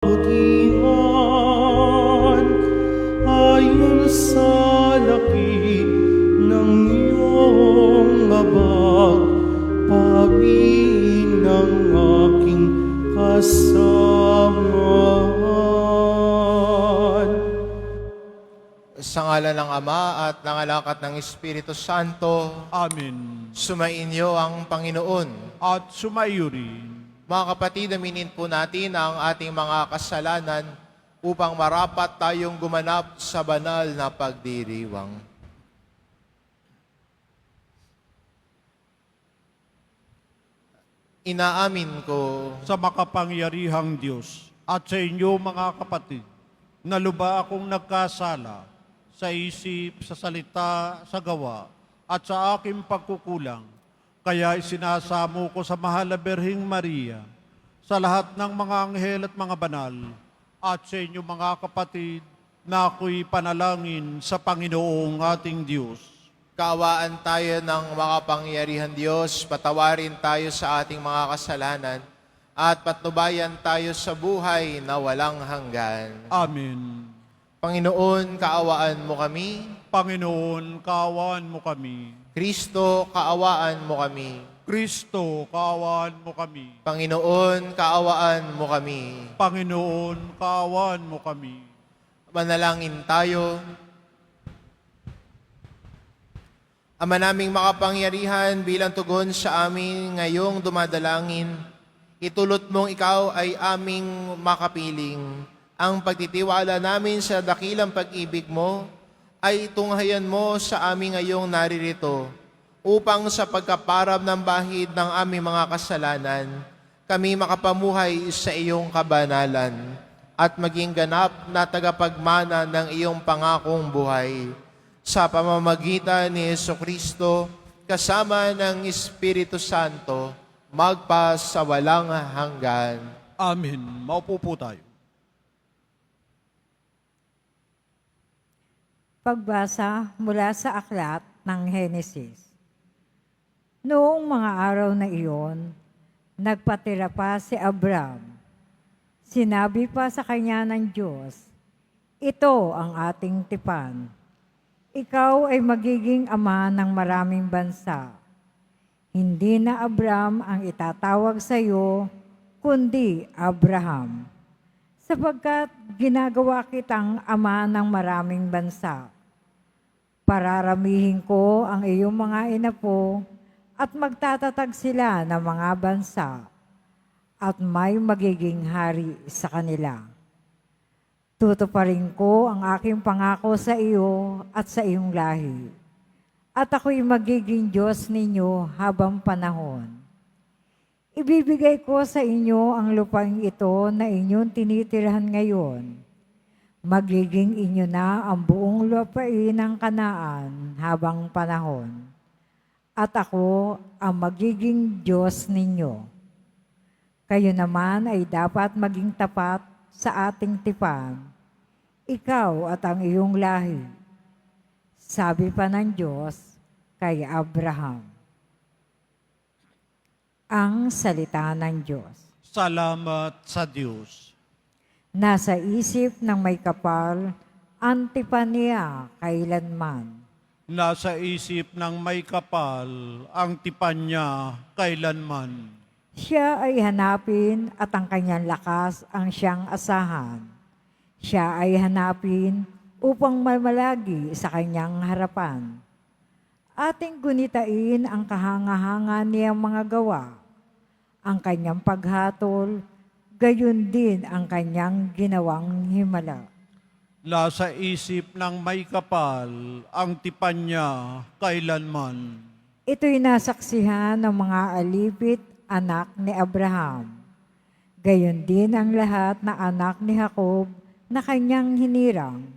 kabutihan ayon sa laki ng iyong habag, pawiin ng aking kasamaan. Sa ngalan ng Ama at ng Anak at ng Espiritu Santo, Amen. sumainyo ang Panginoon. At sumayo rin. Mga kapatid, aminin po natin ang ating mga kasalanan upang marapat tayong gumanap sa banal na pagdiriwang. Inaamin ko Sa makapangyarihang Diyos at sa inyo mga kapatid, na luba akong nagkasala sa isip, sa salita, sa gawa, at sa aking pagkukulang. Kaya isinasamo ko sa mahal na Birheng Maria, sa lahat ng mga anghel at mga banal, at sa inyo mga kapatid, na ako'y panalangin sa Panginoong ating Diyos. kaawaan tayo ng makapangyarihan Diyos, patawarin tayo sa ating mga kasalanan, at patnubayan tayo sa buhay na walang hanggan. Amen. Panginoon, kaawaan mo kami. Panginoon, kaawaan mo kami. Kristo, kaawaan mo kami. Kristo, kaawaan mo kami. Panginoon, kaawaan mo kami. Panginoon, kaawaan mo kami. Manalangin tayo. Ama naming makapangyarihan, bilang tugon sa amin ngayong dumadalangin, itulot mong ikaw ay aming makapiling. Ang pagtitiwala namin sa dakilang pag-ibig mo ay tunghayan mo sa amin ngayong naririto upang sa pagkaparab ng bahid ng aming mga kasalanan, kami makapamuhay sa iyong kabanalan at maging ganap na tagapagmana ng iyong pangakong buhay. Sa pamamagitan ni Jesucristo, kasama ng Espiritu Santo, magpa sa walang hanggan. Amen. Maupo po tayo. Pagbasa mula sa aklat ng Henesis. Noong mga araw na iyon, nagpatira pa si Abram. Sinabi pa sa kanya ng Diyos, "Ito ang ating tipan. Ikaw ay magiging ama ng maraming bansa. Hindi na Abram ang itatawag sa iyo, kundi Abraham, sapagkat ginagawa kitang ama ng maraming bansa. Pararamihin ko ang iyong mga inapo at magtatatag sila ng mga bansa at may magiging hari sa kanila. Tutuparin ko ang aking pangako sa iyo at sa iyong lahi, at ako'y magiging Diyos ninyo habang panahon. Ibibigay ko sa inyo ang lupaing ito na inyong tinitirahan ngayon. Magiging inyo na ang buong lupain ng Kanaan habang panahon. At ako ang magiging Diyos ninyo. Kayo naman ay dapat maging tapat sa ating tipan, ikaw at ang iyong lahi." Sabi pa ng Diyos kay Abraham. Ang salita ng Diyos. Salamat sa Diyos. Nasa isip ng may kapal, ang tipan niya kailanman. Nasa isip ng may kapal, ang tipan niya kailanman. Siya ay hanapin at ang kanyang lakas ang siyang asahan. Siya ay hanapin upang mamalagi sa kanyang harapan. Ating gunitain ang kahanga-hanga niyang mga gawa. Ang kanyang paghatol, gayon din ang kanyang ginawang himala. Nasa isip ng may kapal, ang tipan niya kailanman. Ito'y nasaksihan ng mga alipit anak ni Abraham. Gayon din ang lahat na anak ni Jacob na kanyang hinirang.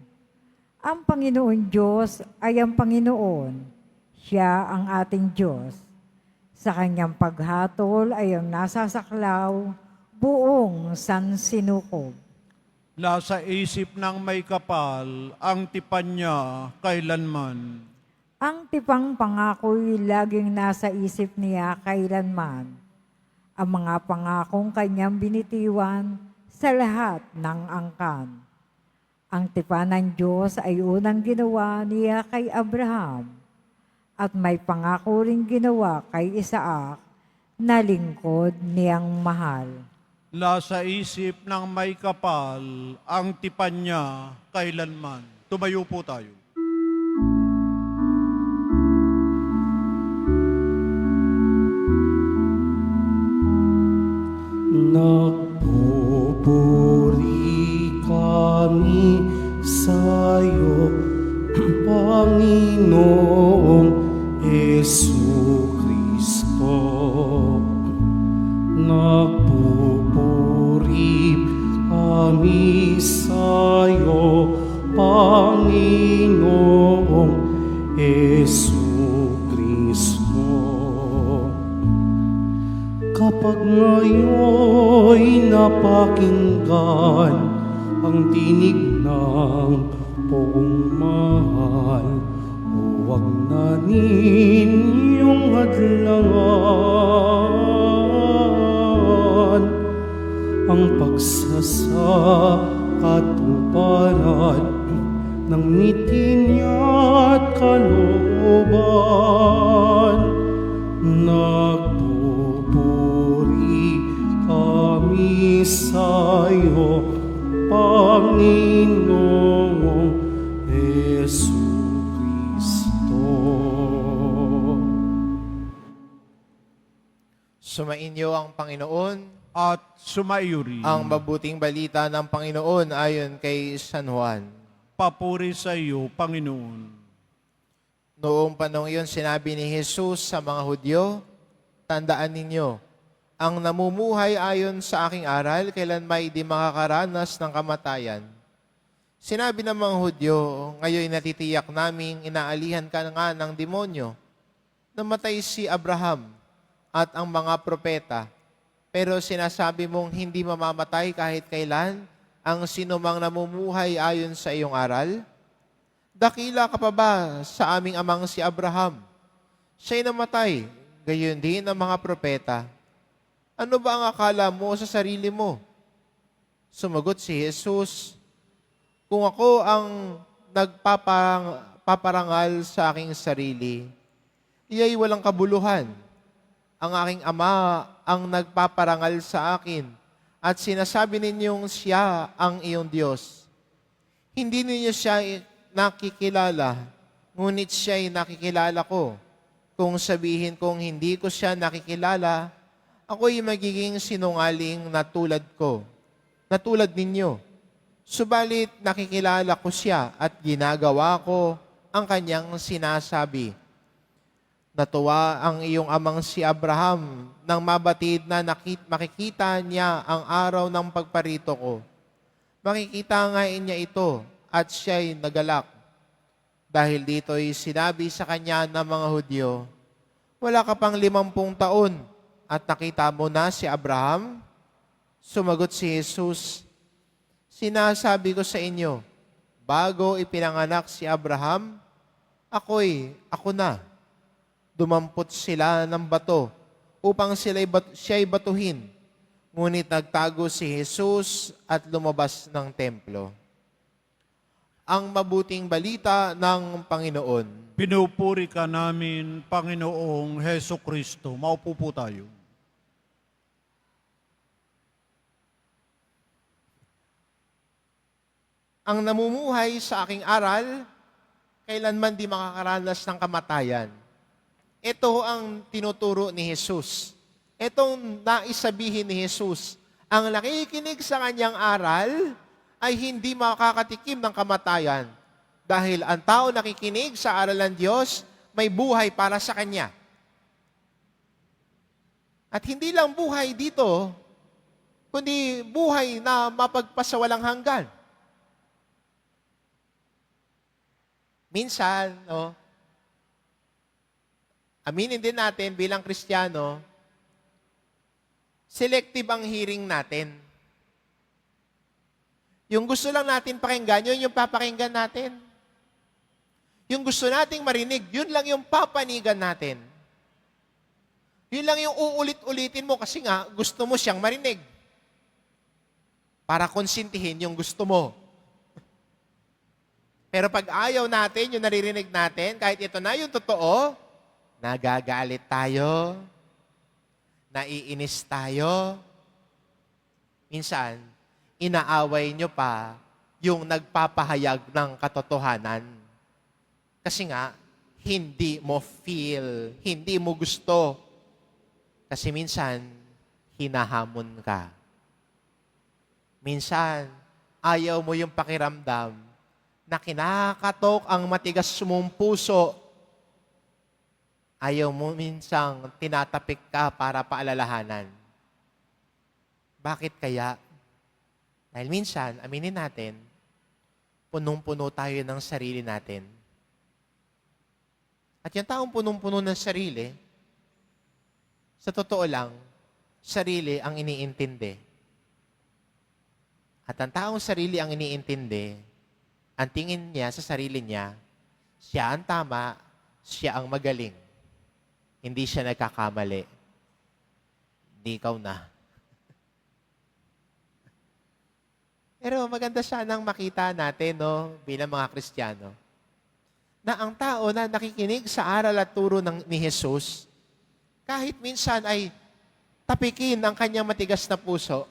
Ang Panginoon Diyos ay ang Panginoon. Siya ang ating Diyos. Sa kanyang paghatol ay ang nasasaklaw, buong sansinukob. Nasa isip ng may kapal, ang tipan niya kailanman. Ang tipang pangako'y laging nasa isip niya kailanman. Ang mga pangakong kanyang binitiwan sa lahat ng angkan. Ang tipan ng Diyos ay unang ginawa niya kay Abraham at may pangako ring ginawa kay Isaac na lingkod niyang mahal. Nasa isip ng may kapal ang tipan niya kailanman. Tumayo po tayo. Nagpupuri kami sa'yo, Panginoong Jesucristo. Nagpupuri kami sa'yo, Panginoong Jesucristo. Kapag ngayon'y napakinggan ang tinig ng pagmamahal, huwag na ninyong hadlangan ang pagsasakatuparan ng ngiti niya at kalooban. Nagpupuri kami sa'yo, Panginoong Jesucristo. Sumainyo ang Panginoon. At sumaiyuri. Ang mabuting balita ng Panginoon ayon kay San Juan. Papuri sa iyo, Panginoon. Noong panahon iyon, sinabi ni Jesus sa mga Hudyo, tandaan ninyo, ang namumuhay ayon sa aking aral, kailan may di makakaranas ng kamatayan. Sinabi ng mga Hudyo, ngayon natitiyak naming inaalihan ka nga ng demonyo. Namatay si Abraham at ang mga propeta. Pero sinasabi mong hindi mamamatay kahit kailan ang sinumang namumuhay ayon sa iyong aral? Dakila ka pa ba sa aming amang si Abraham? Siya'y namatay, gayon din ang mga propeta. Ano ba ang akala mo sa sarili mo? Sumagot si Jesus, kung ako ang nagpaparangal sa aking sarili, iya'y walang kabuluhan. Ang aking Ama ang nagpaparangal sa akin at sinasabi ninyong siya ang iyong Diyos. Hindi ninyo siya nakikilala, ngunit siya'y nakikilala ko. Kung sabihin kong hindi ko siya nakikilala, ako'y magiging sinungaling na tulad ko, na tulad ninyo. Subalit nakikilala ko siya at ginagawa ko ang kanyang sinasabi. Natuwa ang iyong amang si Abraham nang mabatid na makikita niya ang araw ng pagparito ko. Makikita nga niya ito at siya'y nagalak. Dahil dito'y sinabi sa kanya ng mga Hudyo, wala ka pang 50 taon at nakita mo na si Abraham? Sumagot si Jesus, sinasabi ko sa inyo, bago ipinanganak si Abraham, ako na. Dumampot sila ng bato upang siya'y batuhin. Ngunit nagtago si Jesus at lumabas ng templo. Ang mabuting balita ng Panginoon. Pinupuri ka namin, Panginoong Heso Kristo. Maupo po tayo. Ang namumuhay sa aking aral, kailanman di makakaranas ng kamatayan. Ito ang tinuturo ni Jesus. Itong naisabihin ni Jesus. Ang nakikinig sa kanyang aral ay hindi makakatikim ng kamatayan. Dahil ang tao nakikinig sa aral ng Diyos, may buhay para sa kanya. At hindi lang buhay dito, kundi buhay na mapagpasawalang hanggan. Minsan, aminin din natin bilang Kristiyano, selective ang hearing natin. Yung gusto lang natin pakinggan, yun yung papakinggan natin. Yung gusto nating marinig, yun lang yung papanigan natin. Yun lang yung uulit-ulitin mo kasi nga gusto mo siyang marinig. para konsintihin yung gusto mo. Pero pag ayaw natin, yung naririnig natin, kahit ito na yung totoo, nagagalit tayo, naiinis tayo. Minsan, inaaway nyo pa yung nagpapahayag ng katotohanan. Kasi nga, hindi mo feel, hindi mo gusto. Kasi minsan, hinahamon ka. Minsan, ayaw mo yung pakiramdam na kinakatok ang matigas mong puso. Ayaw mo minsang tinatapik ka para paalalahanan. Bakit kaya? Dahil minsan, aminin natin, punong-puno tayo ng sarili natin. At yung taong punong-puno ng sarili, sa totoo lang, sarili ang iniintindi. At ang taong sarili ang iniintindi, ang tingin niya sa sarili niya, siya ang tama, siya ang magaling. Hindi siya nagkakamali. Hindi ikaw na. Pero maganda sanang makita natin, no, bilang mga Kristiyano, na ang tao na nakikinig sa aral at turo ni Jesus, kahit minsan ay tapikin ang kanyang matigas na puso,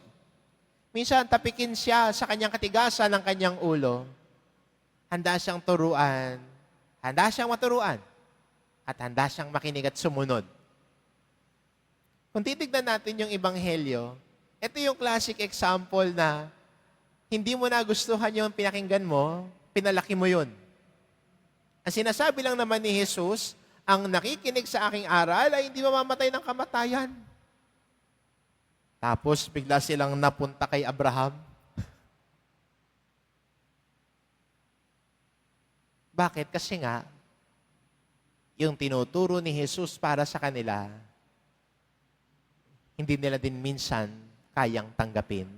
minsan tapikin siya sa kanyang katigasan ng kanyang ulo, handa siyang turuan, handa siyang maturuan, at handa siyang makinig at sumunod. Kung titignan natin yung Ebanghelyo, ito yung classic example na hindi mo nagustuhan yung pinakinggan mo, pinalaki mo yun. Ang sinasabi lang naman ni Jesus, ang nakikinig sa aking aral ay hindi mamamatay ng kamatayan. Tapos bigla silang napunta kay Abraham. Bakit? Kasi nga, yung tinuturo ni Jesus para sa kanila, hindi nila din minsan kayang tanggapin.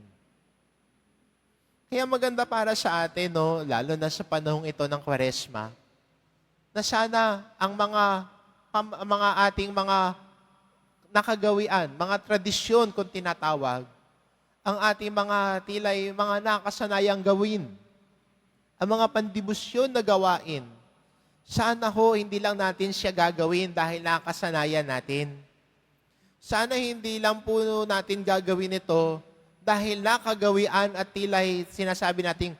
Kaya maganda para sa atin, no, lalo na sa panahong ito ng Kwaresma, na sana ang mga ating mga nakagawian, mga tradisyon kung tinatawag, ang ating mga tilay, mga nakasanayang gawin, ang mga pandibusyon na gawain, sana ho hindi lang natin siya gagawin dahil nakasanayan natin. Sana hindi lang po natin gagawin ito dahil nakagawian at tilay sinasabi natin,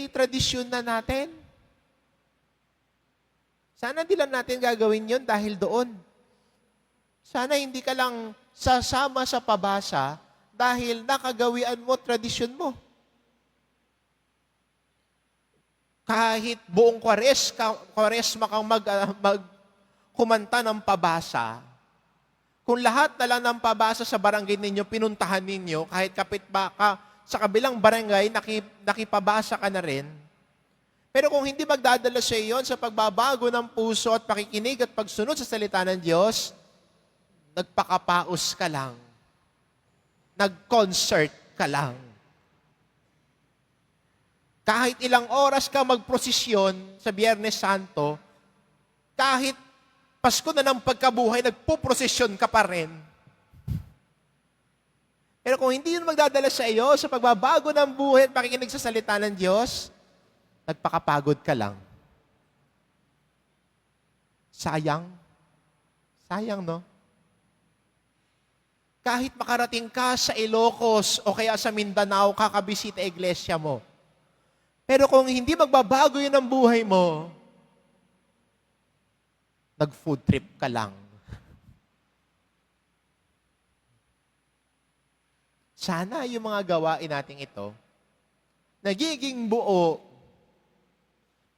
tradisyon na natin. Sana hindi lang natin gagawin yun dahil doon. Sana hindi ka lang sasama sa pabasa dahil nakagawian mo, tradisyon mo. Kahit buong Kwaresma kang kumanta ng pabasa, kung lahat na lang ng pabasa sa barangay ninyo, pinuntahan ninyo, kahit kapit ba ka sa kabilang barangay, nakipabasa ka na rin. Pero kung hindi magdadala sa iyon sa pagbabago ng puso at pakikinig at pagsunod sa salita ng Diyos, nagpakapaos ka lang. Nag-concert ka lang. Kahit ilang oras ka magprosesyon sa Biyernes Santo, kahit Pasko na ng pagkabuhay, nagpuprosesyon ka pa rin. Pero kung hindi yun magdadala sa iyo sa pagbabago ng buhay at pakikinig sa salita ng Diyos, nagpakapagod ka lang. Sayang. Sayang, no? Kahit makarating ka sa Ilocos o kaya sa Mindanao, kakabisita iglesia mo. Pero kung hindi magbabago yun ang buhay mo, nag-food trip ka lang. Sana yung mga gawain natin ito, nagiging buo,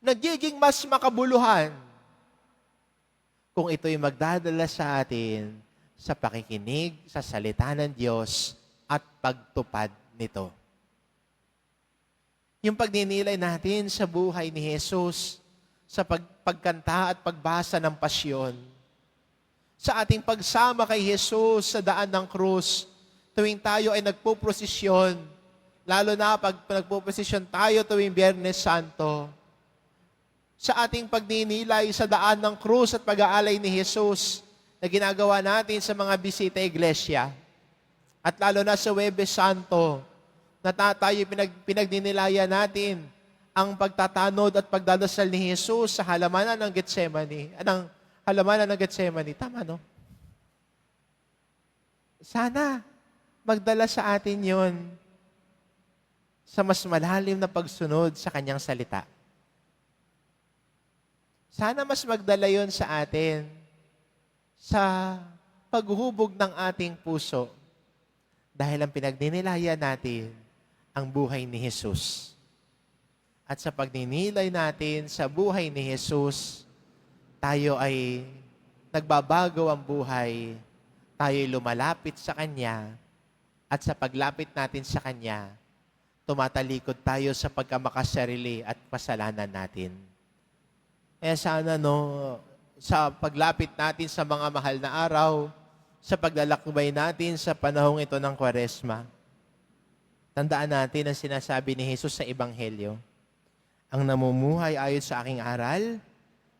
nagiging mas makabuluhan, kung ito'y magdadala sa atin sa pakikinig sa salita ng Diyos at pagtupad nito. Yung pagninilay natin sa buhay ni Jesus, sa pagkanta at pagbasa ng pasyon, sa ating pagsama kay Jesus sa daan ng krus, tuwing tayo ay nagpuprosesyon, lalo na pag nagpuprosesyon tayo tuwing Biyernes Santo, sa ating pagninilay sa daan ng krus at pag-aalay ni Jesus na ginagawa natin sa mga bisita iglesia, at lalo na sa Huwebes Santo, na tayo pinagdinilayan natin ang pagtatanod at pagdadasal ni Jesus sa halamanan ng Getsemani. Anong halamanan ng Getsemani? Tama, no? Sana magdala sa atin yon sa mas malalim na pagsunod sa kanyang salita. Sana mas magdala yon sa atin sa paghubog ng ating puso dahil ang pinagdinilayan natin ang buhay ni Jesus. At sa pagninilay natin sa buhay ni Jesus, tayo ay nagbabago ang buhay, tayo ay lumalapit sa Kanya, at sa paglapit natin sa Kanya, tumatalikod tayo sa pagkamakasarili at kasalanan natin. Sana sa paglapit natin sa mga mahal na araw, sa paglalakbay natin sa panahong ito ng Kwaresma, tandaan natin ang sinasabi ni Jesus sa Ebanghelyo. Ang namumuhay ayon sa aking aral,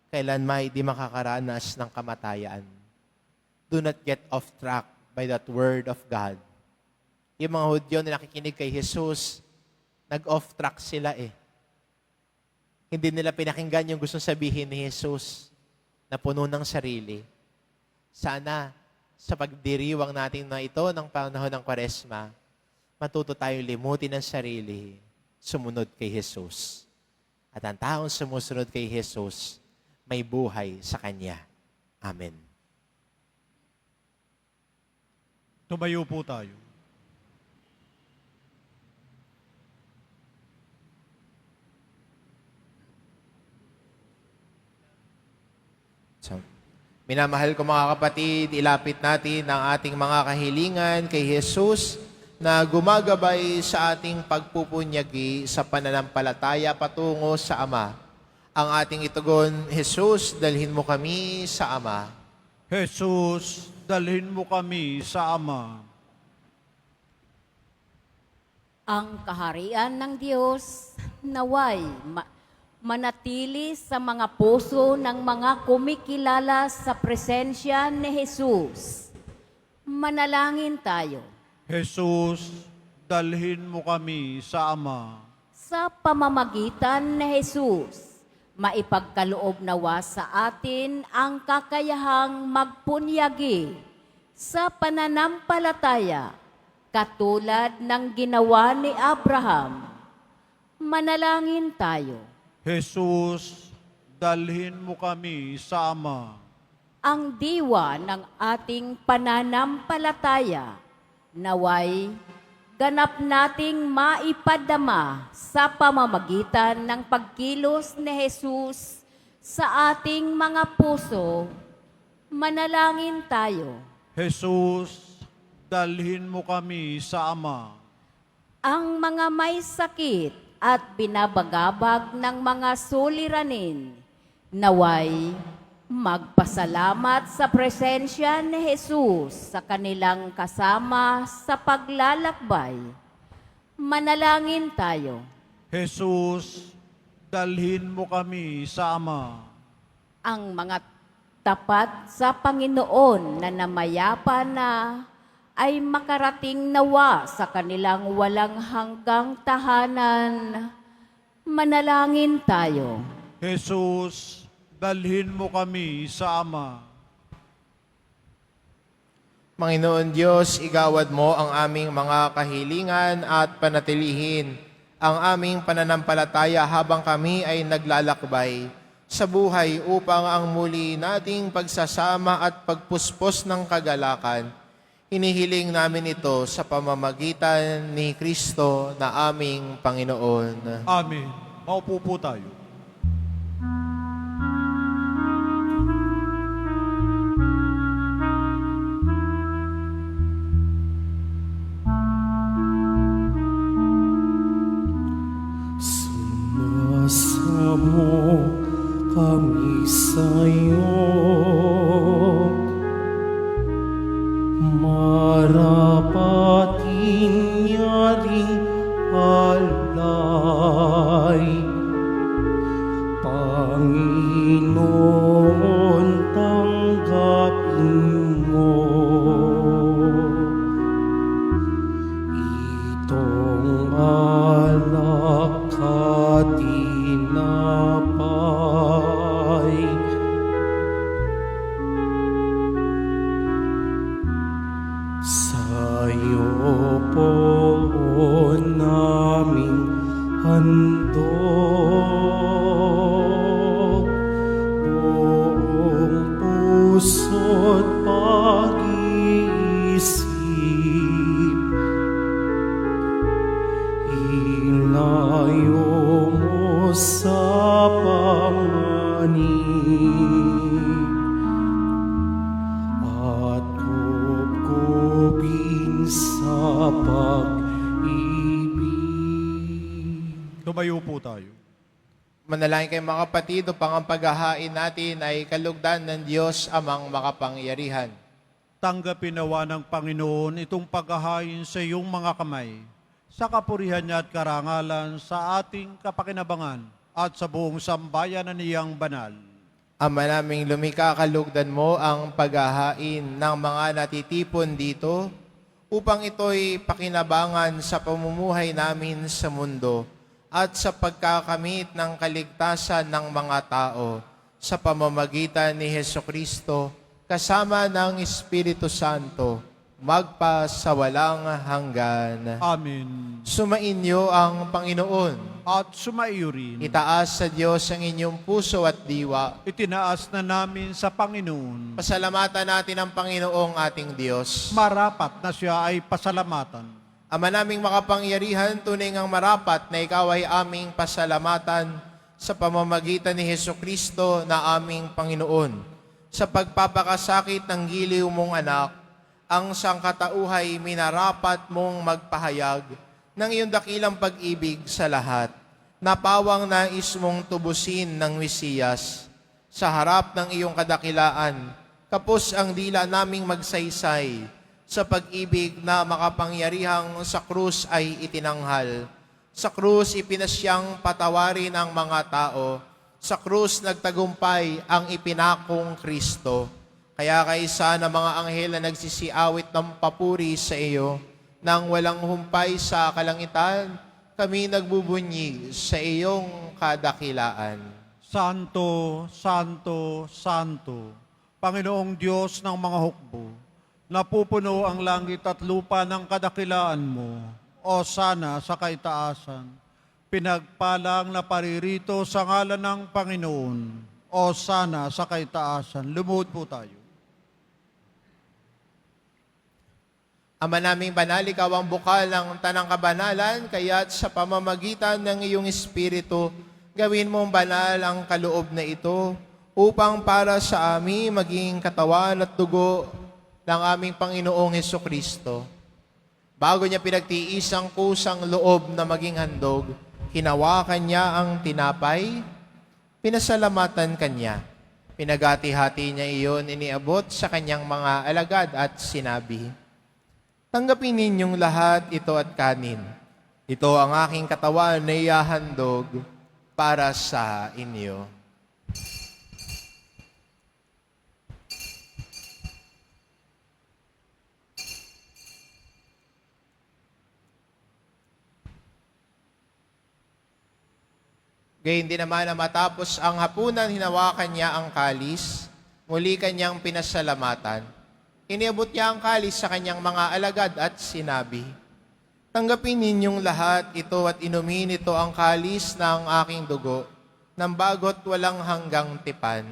kailanman di makakaranas ng kamatayan. Do not get off track by that word of God. Yung mga Hudyo na nakikinig kay Jesus, nag-off track sila eh. Hindi nila pinakinggan yung gustong sabihin ni Jesus na puno ng sarili. Sana sa pagdiriwang natin na ito ng panahon ng Kwaresma, matuto tayong limutin ang sarili, sumunod kay Jesus. At ang taong sumusunod kay Jesus, may buhay sa Kanya. Amen. Tumayo po tayo. So, minamahal ko mga kapatid, ilapit natin ang ating mga kahilingan kay Jesus na gumagabay sa ating pagpupunyagi sa pananampalataya patungo sa Ama. Ang ating itugon, Jesus, dalhin mo kami sa Ama. Jesus, dalhin mo kami sa Ama. Ang kaharian ng Diyos naway manatili sa mga puso ng mga kumikilala sa presensya ni Jesus. Manalangin tayo. Jesus, dalhin mo kami sa Ama. Sa pamamagitan ni Jesus, maipagkaloob nawa sa atin ang kakayahang magpunyagi sa pananampalataya katulad ng ginawa ni Abraham. Manalangin tayo. Jesus, dalhin mo kami sa Ama. Ang diwa ng ating pananampalataya naway ganap nating maipadama sa pamamagitan ng pagkilos ni Jesus sa ating mga puso. Manalangin tayo. Jesus, dalhin mo kami sa Ama. Ang mga may sakit at binabagabag ng mga suliranin, naway magpasalamat sa presensya ni Jesus sa kanilang kasama sa paglalakbay. Manalangin tayo. Jesus, dalhin mo kami sa Ama. Ang mga tapat sa Panginoon na namayapa na ay makarating nawa sa kanilang walang hanggang tahanan. Manalangin tayo. Jesus, dalhin mo kami sa Ama. Panginoon Diyos, igawad mo ang aming mga kahilingan at panatilihin ang aming pananampalataya habang kami ay naglalakbay sa buhay upang ang muli nating pagsasama at pagpuspos ng kagalakan. Hinihiling namin ito sa pamamagitan ni Kristo na aming Panginoon. Amen. Maupo po tayo. Sumasamo kami sa'yo, marapatin yaring alay. Panginoon, tanggapin mo itong katinapay. Sa'yo po naming handog buong puso't pag-iisip. Ilayo mo sa panganib at kubkubin sa pag-ibig. Tumayo po tayo. Manalangin kayo mga kapatid, upang ang paghahain natin ay kalugdan ng Diyos amang makapangyarihan. Tanggapin nawa ng Panginoon itong paghahain sa iyong mga kamay, sa kapurihan niya at karangalan sa ating kapakinabangan at sa buong sambayan na niyang banal. Ama naming lumikha, kalugdan mo ang paghahain ng mga natitipon dito upang ito'y pakinabangan sa pamumuhay namin sa mundo at sa pagkakamit ng kaligtasan ng mga tao sa pamamagitan ni Hesukristo kasama ng Espiritu Santo, magpasawalang hanggan. Amen. Sumainyo ang Panginoon. At sumaiyo rin. Itaas sa Diyos ang inyong puso at diwa. Itinaas na namin sa Panginoon. Pasalamatan natin ang Panginoong ating Diyos. Marapat na siya ay pasalamatan. Ama naming makapangyarihan, tunay ngang marapat na ikaw ay aming pasalamatan sa pamamagitan ni Hesukristo na aming Panginoon. Sa pagpapakasakit ng giliw mong anak, ang sangkatauhay minarapat mong magpahayag ng iyong dakilang pag-ibig sa lahat. Napawang nais mong tubusin ng Mesiyas. Sa harap ng iyong kadakilaan, kapos ang dila naming magsaysay sa pag-ibig na makapangyarihang sa krus ay itinanghal. Sa krus ipinasyang patawarin ang mga tao. Sa krus nagtagumpay ang ipinakong Kristo. Kaya kaisa ng mga anghel na nagsisiawit ng papuri sa iyo, nang walang humpay sa kalangitan, kami nagbubunyi sa iyong kadakilaan. Santo, Santo, Santo, Panginoong Diyos ng mga hukbo, napupuno ang langit at lupa ng kadakilaan mo, o sana sa kaitaasan. Pinagpalang na paririto sa ngalan ng Panginoon, o sana sa kaitaasan. Lumuhod po tayo. Ama naming banal, ikaw ang bukal ng tanang kabanalan, kaya't sa pamamagitan ng iyong Espiritu, gawin mong banal ang kaloob na ito, upang para sa amin maging katawan at dugo ng aming Panginoong Hesukristo. Bago niya pinagtiis ang kusang loob na maging handog, hinawakan niya ang tinapay, pinasalamatan kanya. Pinagati-hati niya iyon, iniabot sa kanyang mga alagad at sinabi, "Tanggapin ninyong lahat ito at kanin. Ito ang aking katawan na ihahandog para sa inyo." Gayun din naman na matapos ang hapunan, hinawakan niya ang kalis, muli kanyang pinasalamatan. Iniabot niya ang kalis sa kanyang mga alagad at sinabi, "Tanggapin ninyong lahat ito at inumin ito ang kalis ng aking dugo, ng bagot walang hanggang tipan.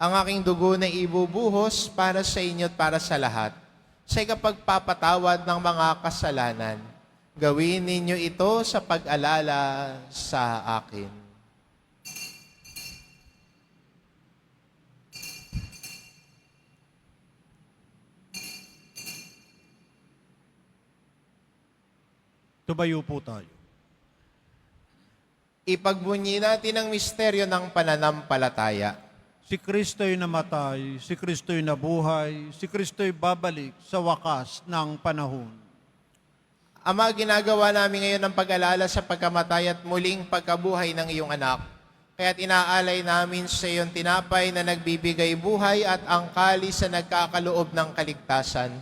Ang aking dugo na ibubuhos para sa inyo at para sa lahat, sa ikapagpapatawad ng mga kasalanan. Gawin ninyo ito sa pag-alala sa akin." Tumayo po tayo. Ipagbunyi natin ang misteryo ng pananampalataya. Si Kristo'y namatay, si Kristo'y nabuhay, si Kristo'y babalik sa wakas ng panahon. Ama, ginagawa namin ngayon ang pag-alala sa pagkamatay at muling pagkabuhay ng iyong anak. Kaya't inaalay namin sa iyong tinapay na nagbibigay buhay at ang kalis na nagkakaloob ng kaligtasan.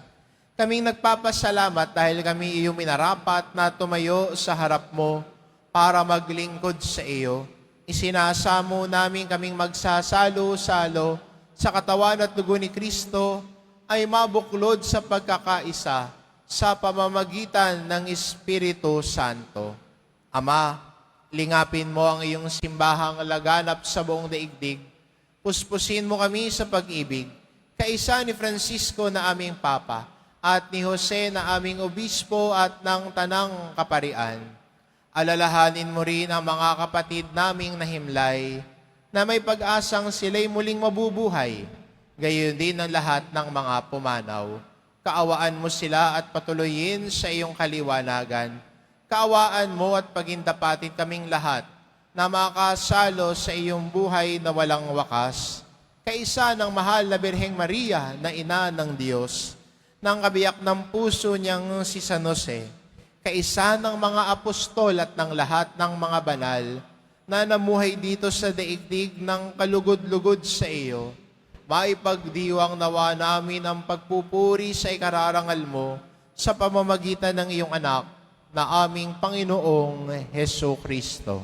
Kaming nagpapasalamat dahil kami iyong minarapat na tumayo sa harap mo para maglingkod sa iyo. Isinasamo namin kaming magsasalo-salo sa katawan at dugo ni Kristo ay mabuklod sa pagkakaisa sa pamamagitan ng Espiritu Santo. Ama, lingapin mo ang iyong simbahang laganap sa buong daigdig. Puspusin mo kami sa pag-ibig, kaisa ni Francisco na aming Papa, at ni Jose na aming Obispo at ng Tanang Kaparian. Alalahanin mo rin ang mga kapatid naming nahimlay, na may pag-asang sila'y muling mabubuhay, gayon din ang lahat ng mga pumanaw. Kaawaan mo sila at patuloyin sa iyong kaliwanagan. Kaawaan mo at pagindapatin kaming lahat, na makasalo sa iyong buhay na walang wakas, kaisa ng mahal na Birheng Maria na ina ng Diyos, ng kabiyak ng puso niyang si San Jose, kaisa ng mga apostol at ng lahat ng mga banal na namuhay dito sa daigdig ng kalugod-lugod sa iyo, maipagdiwang nawa namin ang pagpupuri sa ikararangal mo sa pamamagitan ng iyong anak na aming Panginoong Heso Kristo.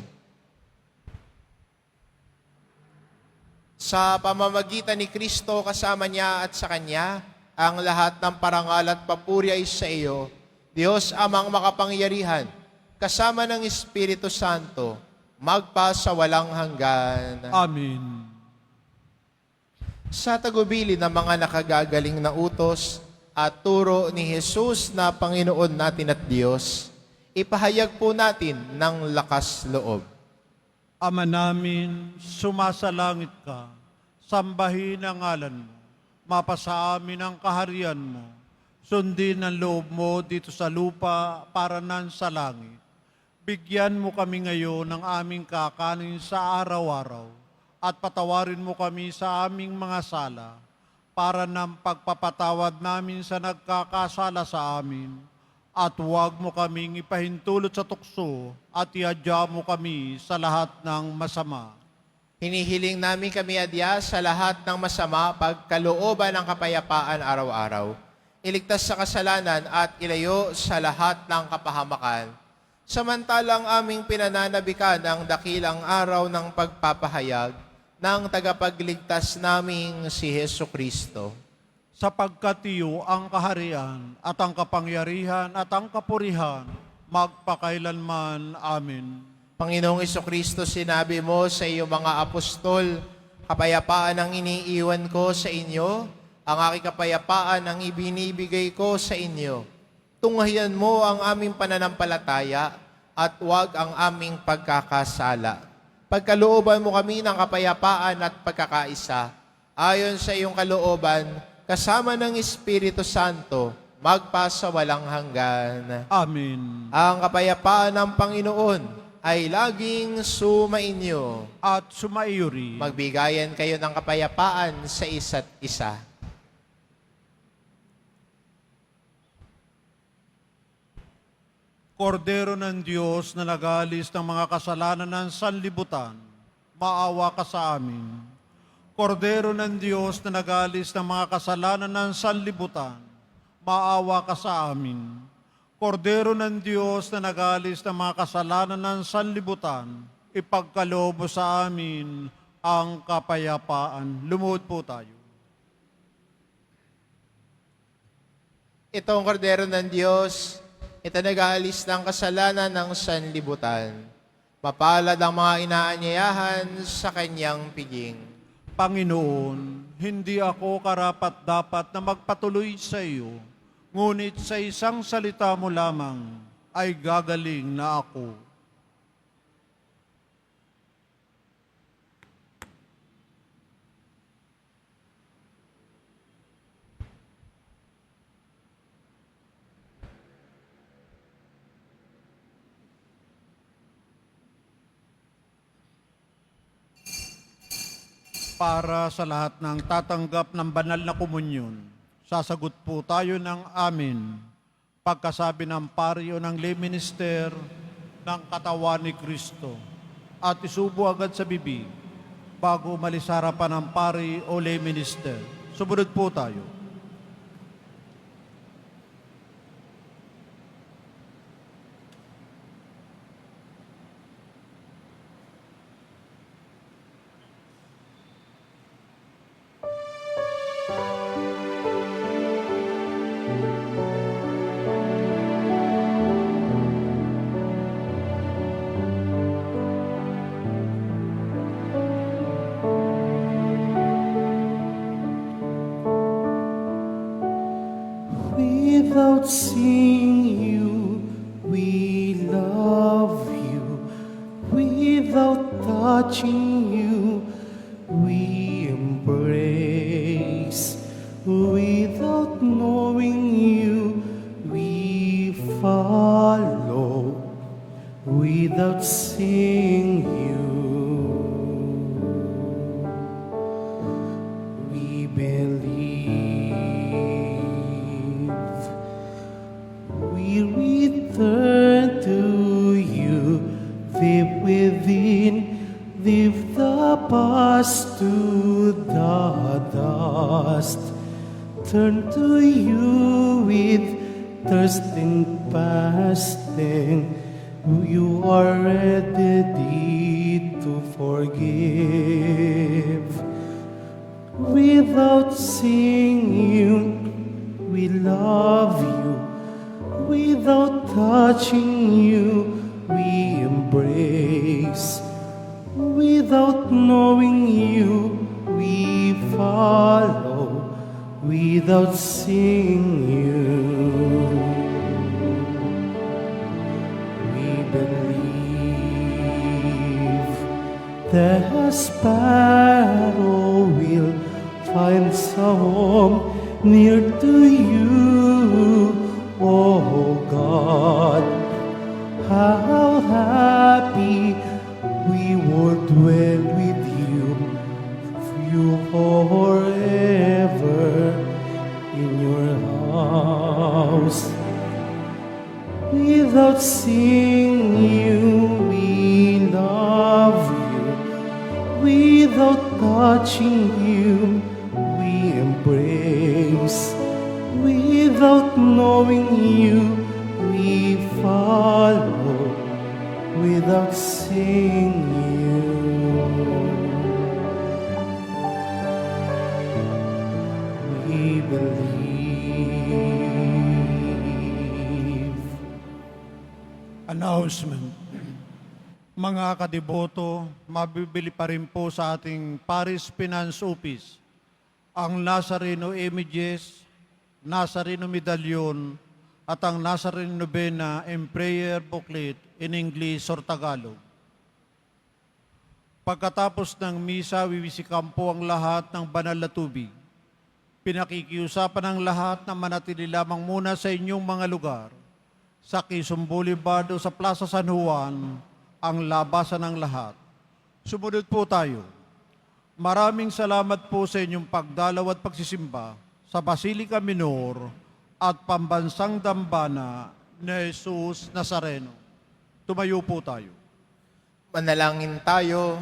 Sa pamamagitan ni Kristo kasama niya at sa Kanya, ang lahat ng parangal at papuri ay sa iyo, Diyos Amang makapangyarihan, kasama ng Espiritu Santo, magpa sa walang hanggan. Amen. Sa tagubili ng mga nakagagaling na utos at turo ni Jesus na Panginoon natin at Diyos, ipahayag po natin ng lakas loob. Ama namin, sumasalangit ka, sambahin ang ngalan mo, mapasa amin ang kaharian mo, sundin ang loob mo dito sa lupa para nan sa langit. Bigyan mo kami ngayon ng aming kakanin sa araw-araw at patawarin mo kami sa aming mga sala para ng pagpapatawad namin sa nagkakasala sa amin. At huwag mo kaming ipahintulot sa tukso at iadya mo kami sa lahat ng masama. Hinihiling namin kami adya sa lahat ng masama pagkalooban ng kapayapaan araw-araw. Iligtas sa kasalanan at ilayo sa lahat ng kapahamakan. Samantalang aming pinananabikan ang dakilang araw ng pagpapahayag ng tagapagligtas naming si Heso Kristo. Sapagkat iyo ang kaharian at ang kapangyarihan at ang kapurihan, magpakailanman. Amen. Panginoong Kristo, sinabi mo sa iyong mga apostol, kapayapaan ang iniiwan ko sa inyo, ang aking kapayapaan ang ibinibigay ko sa inyo. Tunghayan mo ang aming pananampalataya at huwag ang aming pagkakasala. Pagkalooban mo kami ng kapayapaan at pagkakaisa, ayon sa iyong kalooban, kasama ng Espiritu Santo, magpa sa walang hanggan. Amen. Ang kapayapaan ng Panginoon ay laging sumainyo. At sumaiyo rin. Magbigayan kayo ng kapayapaan sa isa't isa. Kordero ng Diyos na nagalis ng mga kasalanan ng sanlibutan, maawa ka sa amin. Kordero ng Diyos na nagalis ng mga kasalanan ng sanlibutan, maawa ka sa amin. Kordero ng Diyos na nagalis ng mga kasalanan ng sanlibutan, ipagkaloob mo sa amin ang kapayapaan. Lumuhod po tayo. Itong kordero ng Diyos, ito nag-aalis ng kasalanan ng sanlibutan. Mapalad ang mga inaanyayahan sa kanyang piging. Panginoon, hindi ako karapat-dapat na magpatuloy sa iyo, ngunit sa isang salita mo lamang ay gagaling na ako. Para sa lahat ng tatanggap ng banal na komunyon, sasagot po tayo ng amin. Pagkasabi ng pari o ng lay minister ng katawan ni Kristo at isubo agad sa bibig bago umalis sa harapan ng pari o lay minister. Sumunod po tayo. Without seeing you, we love you. Without touching you, we embrace. Without knowing you, we follow. Without seeing you, we believe. We return to you, deep within, leave the past to the dust. Turn to you with thirst and fasting. You are ready to forgive. Without seeing you, we love you. Without touching you, we embrace. Without knowing you, we follow. Without seeing you, we believe. The sparrow will find a home near to you, oh God. How happy we would dwell with you forever in your house. Without seeing you, we love you. Without touching you, we embrace. Without knowing you, we follow. Without seeing you, we believe. Announcement. Mga kadiboto, mabibili pa rin po sa ating Paris Finance Office ang Nazareno Images, Nazareno Medallion, at ang Nazareno Novena and Prayer Booklet in English or Tagalog. Pagkatapos ng misa, wiwisikan po ang lahat ng banal na tubig. Pinakikiusapan ng lahat na manatili lamang muna sa inyong mga lugar. Sa Quezon Boulevard o sa Plaza San Juan, ang labasan ng lahat. Sumunod po tayo. Maraming salamat po sa inyong pagdalaw at pagsisimba sa Basilica Minor at Pambansang Dambana ni Jesus Nazareno. Tumayo po tayo. Manalangin tayo.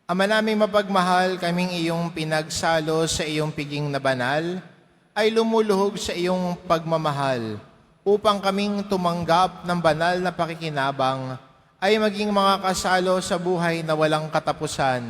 Ama naming mapagmahal, kaming iyong pinagsalo sa iyong piging na banal, ay lumuluhog sa iyong pagmamahal upang kaming tumanggap ng banal na pakikinabang ay maging mga kasalo sa buhay na walang katapusan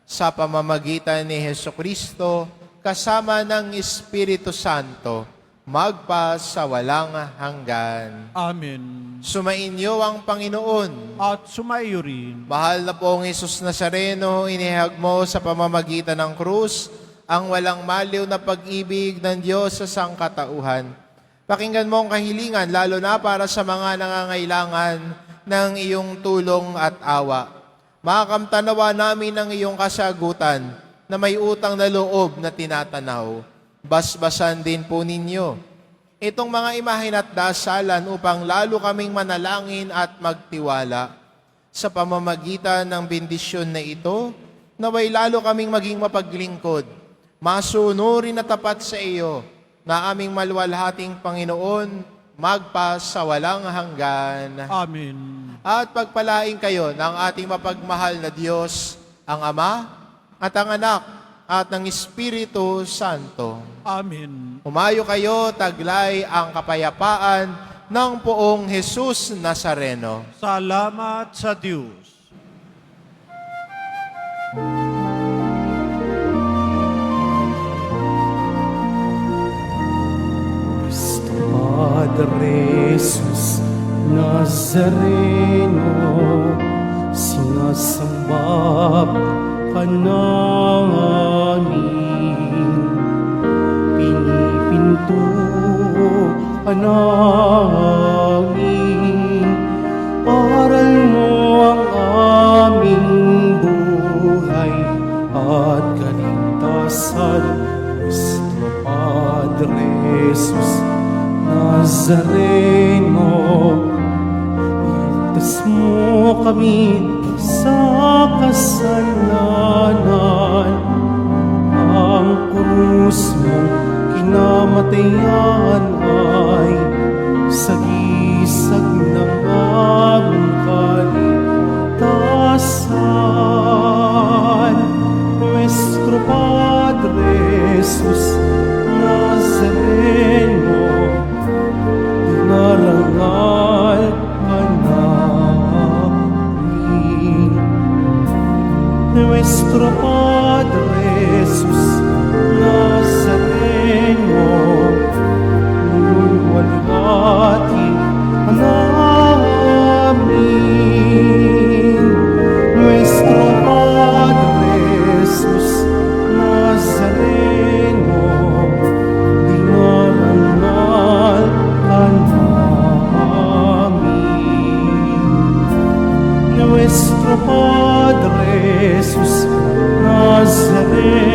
sa pamamagitan ni Hesukristo kasama ng Espiritu Santo magpa sa walang hanggan. Amen. Sumainyo ang Panginoon. At sumaiyo rin. Mahal na pong Jesus Nazareno, inihag mo sa pamamagitan ng krus ang walang maliw na pag-ibig ng Diyos sa sangkatauhan. Pakinggan mo ang kahilingan, lalo na para sa mga nangangailangan ng iyong tulong at awa. Makakamtanawa namin ang iyong kasagutan na may utang na loob na tinatanaw. Basbasan din po ninyo itong mga imahin at dasalan upang lalo kaming manalangin at magtiwala. Sa pamamagitan ng bendisyon na ito, naway lalo kaming maging mapaglingkod, masunurin na tapat sa iyo, na aming maluwalhating Panginoon, magpa sa walang hanggan. Amen. At pagpalain kayo ng ating mapagmahal na Diyos, ang Ama at ang Anak at ng Espiritu Santo. Amen. Humayo kayo, taglay ang kapayapaan ng poong Jesus Nazareno. Salamat sa Diyos. Padre Jesus Nazareno, sinasamba ka namin. Pinipinta panalangin. Aral mo ang aming buhay at kaligtasan, Nuestro Padre Jesus Nazareno. Iligtas mo kami sa kasalanan, ang krus mong kinamatayan ay sagisag ng aming kaligtasan. Nuestro Padre Jesus Nazareno, dinarangal ka namin. Nuestro Padre Jesus Nazareno, luwalhati ka namin. Nuestro Padre Jesus Nazareno, dinarangal ka namin. Nuestro Padre Jesus Nazareno,